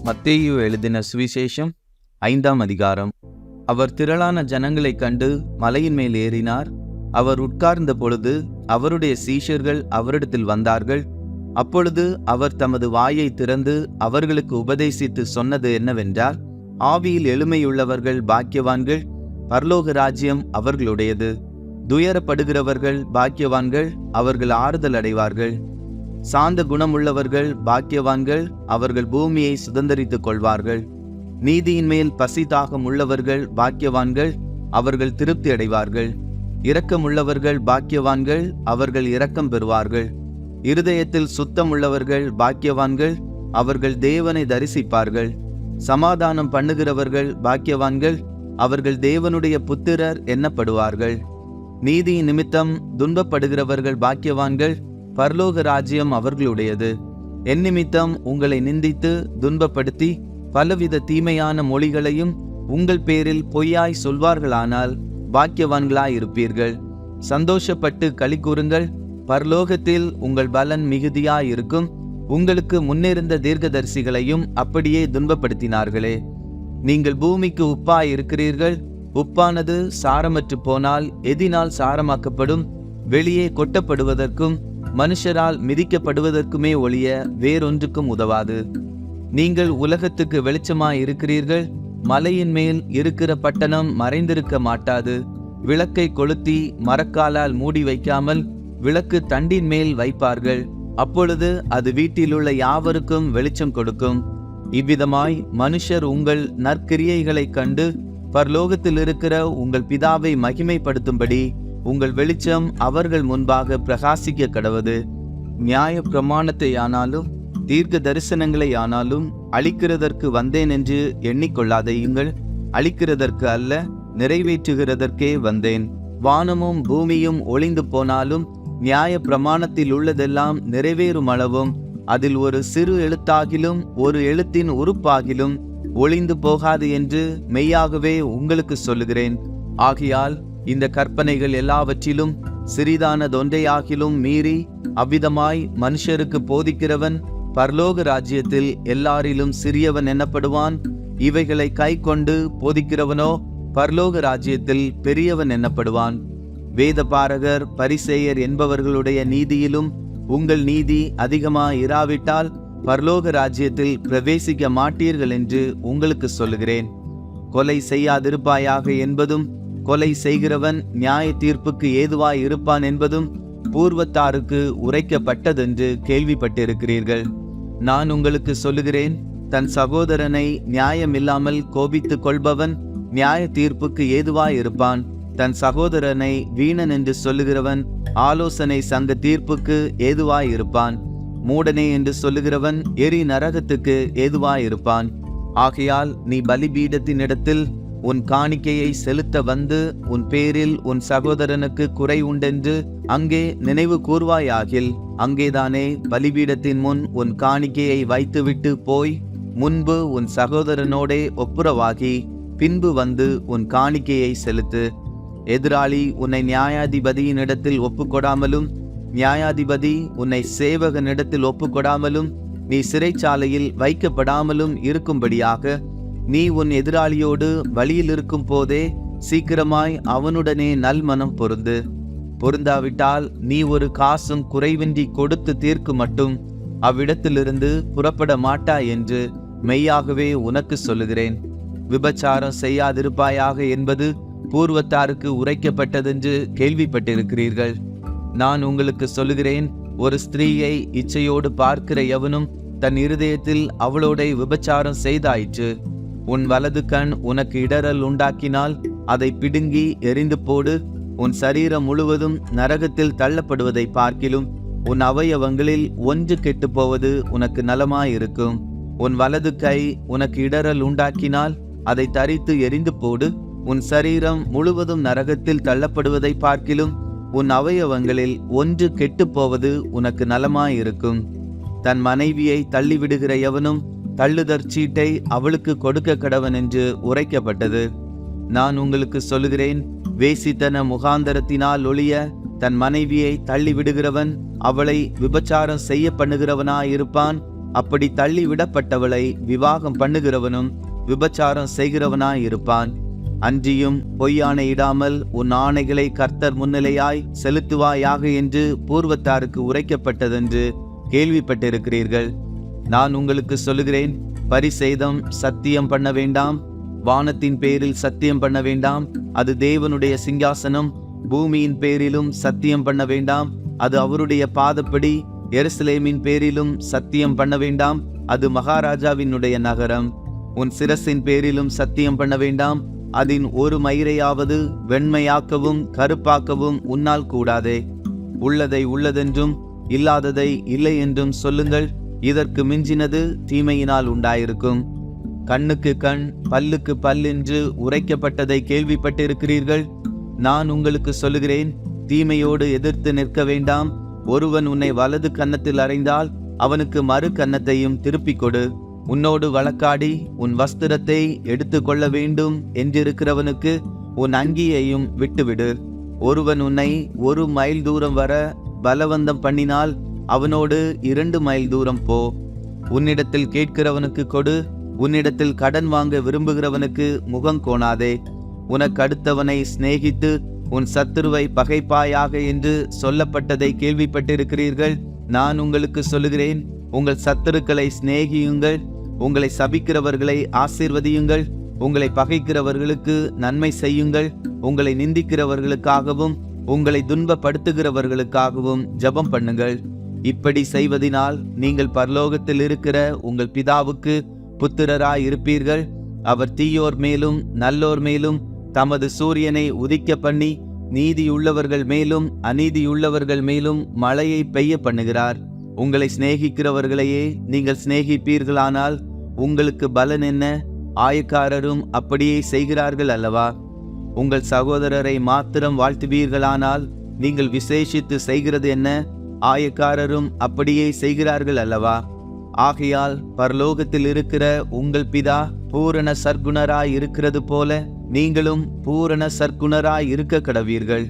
மத்தேயு எழுதின சுவிசேஷம் 5ஆம் அதிகாரம். அவர் திரளான ஜனங்களைக் கண்டு மலையின் மேல் ஏறினார். அவர் உட்கார்ந்த பொழுது அவருடைய சீஷர்கள் அவரிடத்தில் வந்தார்கள். அப்பொழுது அவர் தமது வாயை திறந்து அவர்களுக்கு உபதேசித்து சொன்னது என்னவென்றால், ஆவியில் எளிமையுள்ளவர்கள் பாக்கியவான்கள், பரலோக ராஜ்யம் அவர்களுடையது. துயரப்படுகிறவர்கள் பாக்கியவான்கள், அவர்கள் ஆறுதல் அடைவார்கள். சாந்த குணமுள்ளவர்கள் பாக்கியவான்கள், அவர்கள் பூமியை சுதந்தரித்துக் கொள்வார்கள். நீதியின் மேல் பசி தாகம் உள்ளவர்கள் பாக்கியவான்கள், அவர்கள் திருப்தி அடைவார்கள். இரக்கமுள்ளவர்கள் பாக்கியவான்கள், அவர்கள் இரக்கம் பெறுவார்கள். இருதயத்தில் சுத்தம் உள்ளவர்கள் பாக்கியவான்கள், அவர்கள் தேவனை தரிசிப்பார்கள். சமாதானம் பண்ணுகிறவர்கள் பாக்கியவான்கள், அவர்கள் தேவனுடைய புத்திரர் எண்ணப்படுவார்கள். நீதியின் நிமித்தம் துன்பப்படுகிறவர்கள் பாக்கியவான்கள், பரலோக ராஜ்யம் அவர்களுடையது. என் நிமித்தம் உங்களை நிந்தித்து துன்பப்படுத்தி பலவித தீமையான மொழிகளையும் உங்கள் பேரில் பொய்யாய் சொல்வார்களானால் பாக்கியவான்களாயிருப்பீர்கள். சந்தோஷப்பட்டு களி கூறுங்கள், பரலோகத்தில் உங்கள் பலன் மிகுதியாயிருக்கும். உங்களுக்கு முன்னிருந்த தீர்க்கதரிசிகளையும் அப்படியே துன்பப்படுத்தினார்களே. நீங்கள் பூமிக்கு உப்பாயிருக்கிறீர்கள். உப்பானது சாரமற்று போனால் எதினால் சாரமாக்கப்படும்? வெளியே கொட்டப்படுவதற்கும் மனுஷரால் மிதிக்கப்படுவதற்குமே ஒழிய வேறொன்றுக்கும் உதவாது. நீங்கள் உலகத்துக்கு வெளிச்சமாயிருக்கிறீர்கள். மலையின் மேல் இருக்கிற பட்டணம் மறைந்திருக்க மாட்டாது. விளக்கை கொளுத்தி மரக்காலால் மூடி வைக்காமல் விளக்கு தண்டின் மேல் வைப்பார்கள். அப்பொழுது அது வீட்டிலுள்ள யாவருக்கும் வெளிச்சம் கொடுக்கும். இவ்விதமாய் மனுஷர் உங்கள் நற்கிரியைகளைக் கண்டு பரலோகத்தில் இருக்கிற உங்கள் பிதாவை மகிமைப்படுத்தும்படி உங்கள் வெளிச்சம் அவர்கள் முன்பாக பிரகாசிக்க கடவது. நியாய பிரமாணத்தை ஆனாலும் தீர்க்க தரிசனங்களை ஆனாலும் அழிக்கிறதற்கு வந்தேன் என்று எண்ணிக்கொள்ளாதேயுங்கள். அழிக்கிறதற்கு அல்ல, நிறைவேற்றுகிறதற்கே வந்தேன். வானமும் பூமியும் ஒளிந்து போனாலும் நியாய பிரமாணத்தில் உள்ளதெல்லாம் நிறைவேறும் அளவும் அதில் ஒரு சிறு எழுத்தாகிலும் ஒரு எழுத்தின் உறுப்பாகிலும் ஒளிந்து போகாது என்று மெய்யாகவே உங்களுக்கு சொல்லுகிறேன். ஆகையால் இந்த கற்பனைகள் எல்லாவற்றிலும் சிறிதானதொன்றையாகிலும் மீறி அவ்விதமாய் மனுஷருக்கு போதிக்கிறவன் பரலோக ராஜ்யத்தில் எல்லாரிலும் சிறியவன் எண்ணப்படுவான். இவைகளை கை கொண்டு போதிக்கிறவனோ பரலோக ராஜ்யத்தில் பெரியவன் எண்ணப்படுவான். வேதபாரகர் பரிசேயர் என்பவர்களுடைய நீதியிலும் உங்கள் நீதி அதிகமாயிராவிட்டால் பரலோக ராஜ்யத்தில் பிரவேசிக்க மாட்டீர்கள் என்று உங்களுக்கு சொல்லுகிறேன். கொலை செய்யாதிருப்பாயாக என்பதும் கொலை செய்கிறவன் நியாய தீர்ப்புக்கு ஏதுவாய் இருப்பான் என்பதும் பூர்வத்தாருக்கு உரைக்கப்பட்டதென்று கேள்விப்பட்டிருக்கிறீர்கள். நான் உங்களுக்கு சொல்லுகிறேன், தன் சகோதரனை நியாயமில்லாமல் கோபித்துக் கொள்பவன் நியாய தீர்ப்புக்கு ஏதுவாய் இருப்பான். தன் சகோதரனை வீணன் என்று சொல்லுகிறவன் ஆலோசனை சங்க தீர்ப்புக்கு ஏதுவாய் இருப்பான். மூடனே என்று சொல்லுகிறவன் எரி நரகத்துக்கு ஏதுவாயிருப்பான். ஆகையால் நீ பலிபீடத்தினிடத்தில் உன் காணிக்கையை செலுத்த வந்து உன் பேரில் உன் சகோதரனுக்கு குறை உண்டென்று அங்கே நினைவு கூர்வாயாகில், அங்கேதானே பலிபீடத்தின் முன் உன் காணிக்கையை வைத்துவிட்டு போய் முன்பு உன் சகோதரனோடே ஒப்புரவாகி பின்பு வந்து உன் காணிக்கையை செலுத்து. எதிராளி உன்னை நியாயாதிபதியினிடத்தில் ஒப்புக்கொடாமலும் நியாயாதிபதி உன்னை சேவகனிடத்தில் ஒப்புக்கொடாமலும் நீ சிறைச்சாலையில் வைக்கப்படாமலும் இருக்கும்படியாக நீ உன் எதிராளியோடு வழியில் இருக்கும் போதே சீக்கிரமாய் அவனுடனே நல்மனம் பொருந்து. பொருந்தாவிட்டால் நீ ஒரு காசும் குறைவின்றி கொடுத்து தீர்க்கு மட்டும் அவ்விடத்திலிருந்து புறப்பட மாட்டாய் என்று மெய்யாகவே உனக்கு சொல்லுகிறேன். விபச்சாரம் செய்யாதிருப்பாயாக என்பது பூர்வத்தாருக்கு உரைக்கப்பட்டதென்று கேள்விப்பட்டிருக்கிறீர்கள். நான் உங்களுக்கு சொல்லுகிறேன், ஒரு ஸ்திரீயை இச்சையோடு பார்க்கிற எவனும் தன் இருதயத்தில் அவளோட விபச்சாரம் செய்தாயிற்று. உன் வலது கண் உனக்கு இடறல் உண்டாக்கினால் அதை பிடுங்கி எறிந்து போடு. உன் சரீரம் முழுவதும் நரகத்தில் தள்ளப்படுவதை பார்க்கிலும் உன் அவயவங்களில் ஒன்று கெட்டுப்போவது உனக்கு நலமாயிருக்கும். உன் வலது கை உனக்கு இடறல் உண்டாக்கினால் அதை தரித்து எறிந்து போடு. உன் சரீரம் முழுவதும் நரகத்தில் தள்ளப்படுவதை பார்க்கிலும் உன் அவயவங்களில் ஒன்று கெட்டுப்போவது உனக்கு நலமாயிருக்கும். தன் மனைவியை தள்ளிவிடுகிற எவனும் தள்ளுதற் சீட்டை அவளுக்கு கொடுக்க கடவன் என்று உரைக்கப்பட்டது. நான் உங்களுக்கு சொல்லுகிறேன், வேசித்தன முகாந்தரத்தினால் ஒழிய தன் மனைவியை தள்ளிவிடுகிறவன் அவளை விபச்சாரம் செய்ய பண்ணுகிறவனாயிருப்பான். அப்படி தள்ளி விடப்பட்டவளை விவாகம் பண்ணுகிறவனும் விபச்சாரம் செய்கிறவனாயிருப்பான். அன்றியும் பொய்யாணையிடாமல் உன் ஆணைகளை கர்த்தர் முன்னிலையாய் செலுத்துவாயாக என்று பூர்வத்தாருக்கு உரைக்கப்பட்டதென்று கேள்விப்பட்டிருக்கிறீர்கள். நான் உங்களுக்கு சொல்லுகிறேன், பரிசேதம் சத்தியம் பண்ண வேண்டாம், வானத்தின் பேரில் சத்தியம் பண்ண வேண்டாம், அது தேவனுடைய சிங்காசனம். பூமியின் பேரிலும் சத்தியம் பண்ண வேண்டாம், அது அவருடைய பாதப்படி. எருசலேமின் பேரிலும் சத்தியம் பண்ண வேண்டாம், அது மகாராஜாவினுடைய நகரம். உன் சிரசின் பேரிலும் சத்தியம் பண்ண வேண்டாம், அதன் ஒரு மயிரையாவது வெண்மையாக்கவும் கருப்பாக்கவும் உன்னால் கூடாதே. உள்ளதை உள்ளதென்றும் இல்லாததை இல்லை என்றும் சொல்லுங்கள். இதற்கு மிஞ்சினது தீமையினால் உண்டாயிருக்கும். கண்ணுக்கு கண் பல்லுக்கு பல் என்று உரைக்கப்பட்டதை கேள்விப்பட்டிருக்கிறீர்கள். நான் உங்களுக்கு சொல்லுகிறேன், தீமையோடு எதிர்த்து நிற்க வேண்டாம். ஒருவன் உன்னை வலது கன்னத்தில் அறைந்தால் அவனுக்கு மறு கன்னத்தையும் திருப்பிக் கொடு. உன்னோடு வழக்காடி உன் வஸ்திரத்தை எடுத்து கொள்ள வேண்டும் என்றிருக்கிறவனுக்கு உன் அங்கியையும் விட்டுவிடு. ஒருவன் உன்னை 1 மைல் தூரம் வர பலவந்தம் பண்ணினால் அவனோடு 2 மைல் தூரம் போ. உன்னிடத்தில் கேட்கிறவனுக்கு கொடு, உன்னிடத்தில் கடன் வாங்க விரும்புகிறவனுக்கு முகம் கோணாதே. உனக்கு அடுத்தவனை சிநேகித்து உன் சத்துருவை பகைப்பாயாக என்று சொல்லப்பட்டதை கேள்விப்பட்டிருக்கிறீர்கள். நான் உங்களுக்கு சொல்லுகிறேன், உங்கள் சத்துருக்களை சிநேகியுங்கள், உங்களை சபிக்கிறவர்களை ஆசீர்வதியுங்கள், உங்களை பகைக்கிறவர்களுக்கு நன்மை செய்யுங்கள், உங்களை நிந்திக்கிறவர்களுக்காகவும் உங்களை துன்பப்படுத்துகிறவர்களுக்காகவும் ஜெபம் பண்ணுங்கள். இப்படி செய்வதினால் நீங்கள் பரலோகத்தில் இருக்கிற உங்கள் பிதாவுக்கு புத்திரராய் இருப்பீர்கள். அவர் தீயோர் மேலும் நல்லோர் மேலும் தமது சூரியனை உதிக்க பண்ணி நீதியுள்ளவர்கள் மேலும் அநீதியுள்ளவர்கள் மேலும் மழையை பெய்ய பண்ணுகிறார். உங்களை சிநேகிக்கிறவர்களையே நீங்கள் சிநேகிப்பீர்களானால் உங்களுக்கு பலன் என்ன? ஆயக்காரரும் அப்படியே செய்கிறார்கள் அல்லவா? உங்கள் சகோதரரை மாத்திரம் வாழ்த்துவீர்களானால் நீங்கள் விசேஷித்து செய்கிறது என்ன? ஆயக்காரரும் அப்படியே செய்கிறார்கள் அல்லவா? ஆகையால் பரலோகத்தில் இருக்கிற உங்கள் பிதா பூரண சற்குணராய் இருக்கிறது போல நீங்களும் பூரண சற்குணராய் இருக்க கடவீர்கள்.